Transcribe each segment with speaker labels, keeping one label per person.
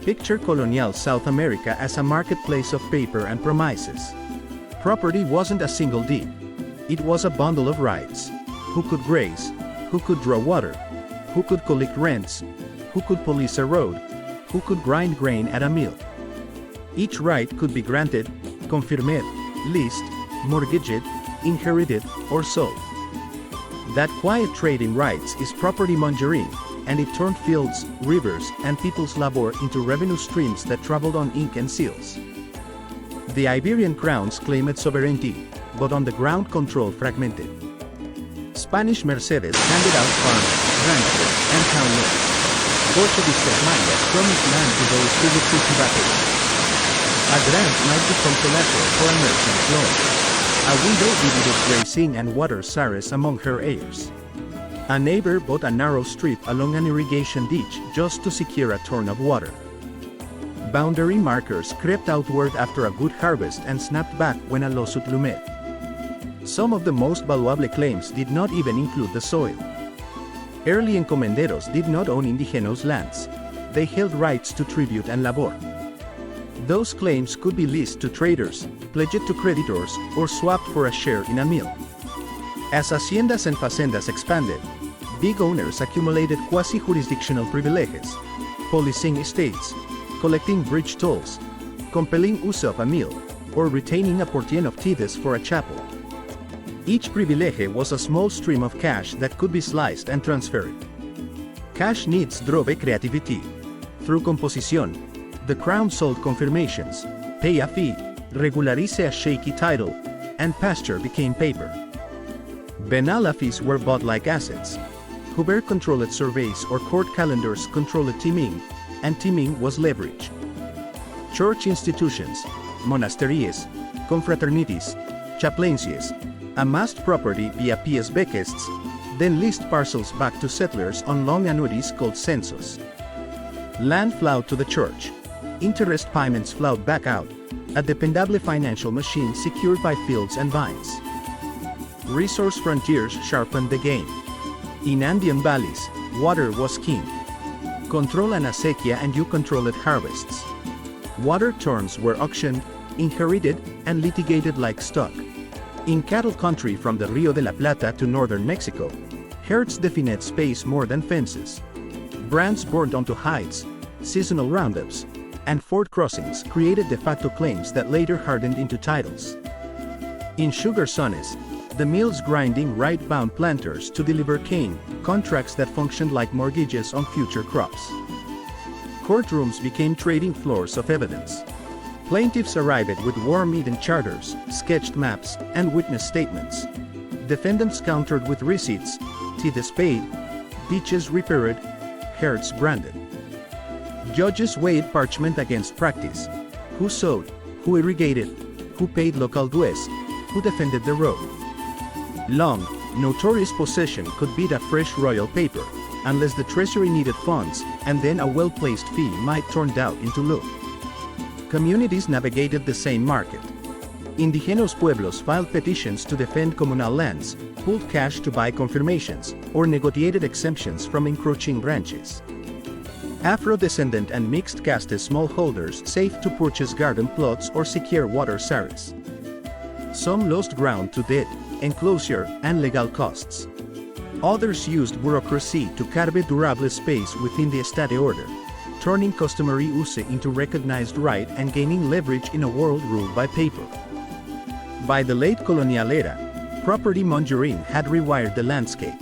Speaker 1: Picture colonial South America as a marketplace of paper and promises. Property wasn't a single deed. It was a bundle of rights. Who could graze? Who could draw water? Who could collect rents? Who could police a road? Who could grind grain at a mill? Each right could be granted, confirmed, leased, mortgaged, inherited, or sold. That quiet trade in rights is property mongering, and it turned fields, rivers, and people's labor into revenue streams that traveled on ink and seals. The Iberian crowns claimed sovereignty, but on the ground control fragmented. Spanish Mercedes handed out farms, ranches, and townlets. Portuguese sesmarias promised land to those who would cultivate it. A grant might become collateral for a merchant's loan. A widow divided grazing and water sares among her heirs. A neighbor bought a narrow strip along an irrigation ditch just to secure a turn of water. Boundary markers crept outward after a good harvest and snapped back when a lawsuit loomed. Some of the most valuable claims did not even include the soil. Early encomenderos did not own indigenous lands. They held rights to tribute and labor. Those claims could be leased to traders, pledged to creditors, or swapped for a share in a mill. As haciendas and fazendas expanded, big owners accumulated quasi-jurisdictional privileges, policing estates, collecting bridge tolls, compelling use of a mill, or retaining a portion of tithes for a chapel. Each privilege was a small stream of cash that could be sliced and transferred. Cash needs drove creativity. Through Composición, the crown sold confirmations, pay a fee, regularize a shaky title, and pasture became paper. Venal fees were bought like assets. Huber controlled surveys or court calendars controlled teaming, and teaming was leverage. Church institutions, monasteries, confraternities, chaplaincies, amassed property via pies bequests, then leased parcels back to settlers on long annuities called censos. Land flowed to the church. Interest payments flowed back out, a dependable financial machine secured by fields and vines. Resource frontiers sharpened the game. In Andean valleys, water was king. Control an acequia and you controlled harvests. Water terms were auctioned, inherited, and litigated like stock. In cattle country from the Rio de la Plata to northern Mexico, herds defined space more than fences. Brands burned onto hides, seasonal roundups, and ford crossings created de facto claims that later hardened into titles. In sugar zones, the mills grinding right-bound planters to deliver cane, contracts that functioned like mortgages on future crops. Courtrooms became trading floors of evidence. Plaintiffs arrived with worm-eaten charters, sketched maps, and witness statements. Defendants countered with receipts, tithes paid, ditches repaired, herds branded. Judges weighed parchment against practice. Who sowed, who irrigated, who paid local dues, who defended the road. Long, notorious possession could beat a fresh royal paper, unless the treasury needed funds, and then a well-placed fee might turn doubt into loot. Communities navigated the same market. Indigenous pueblos filed petitions to defend communal lands, pooled cash to buy confirmations, or negotiated exemptions from encroaching ranches. Afro-descendant and mixed-caste smallholders saved to purchase garden plots or secure water sares. Some lost ground to debt, enclosure, and legal costs. Others used bureaucracy to carve durable space within the estate order, turning customary use into recognized right and gaining leverage in a world ruled by paper. By the late colonial era, property mongering had rewired the landscape.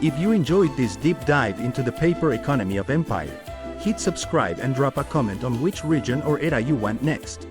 Speaker 1: If you enjoyed this deep dive into the paper economy of empire, hit subscribe and drop a comment on which region or era you want next.